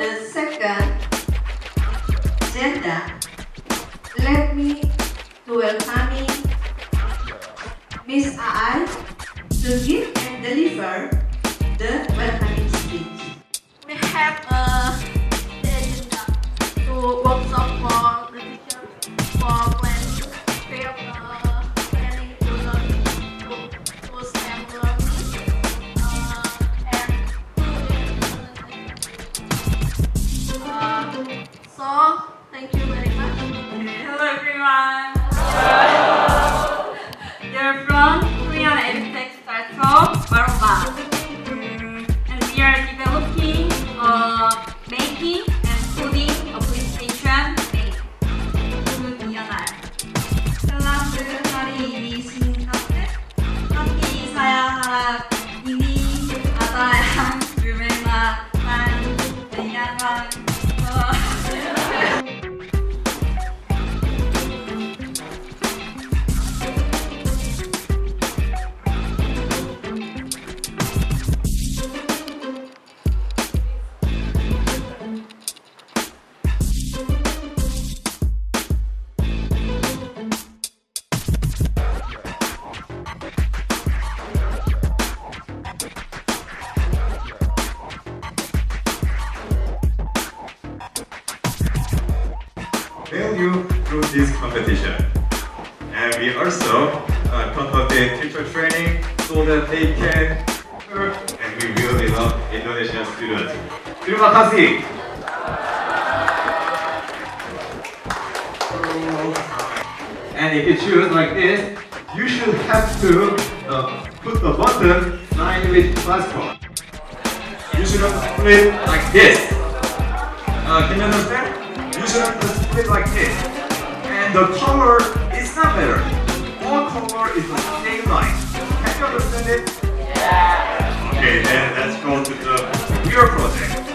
the second agenda, let me to welcome Miss Ai to give and deliver the welcoming speech. We have the agenda to workshop for the teacher for planning, planning to learn to STEM learning and so thank you very much. Hello everyone. Hello. You're from Korean edtech startup MAROMAV. And we are developing, making and coding application Kegiatan. Setelah hari ini singkatnya, tapi saya harap ini adalah yang bermanfaat dengan you through this competition. And we also conducted teacher training so that they can serve and we will develop Indonesian students. Terima kasih. And if you choose like this, you should have to put the button line with passcode. You should have to split like this. Can you understand? You should have to split like this. And the color is not better. All color is the same line. Can you understand it? Yeah. Okay, then let's go to the real project.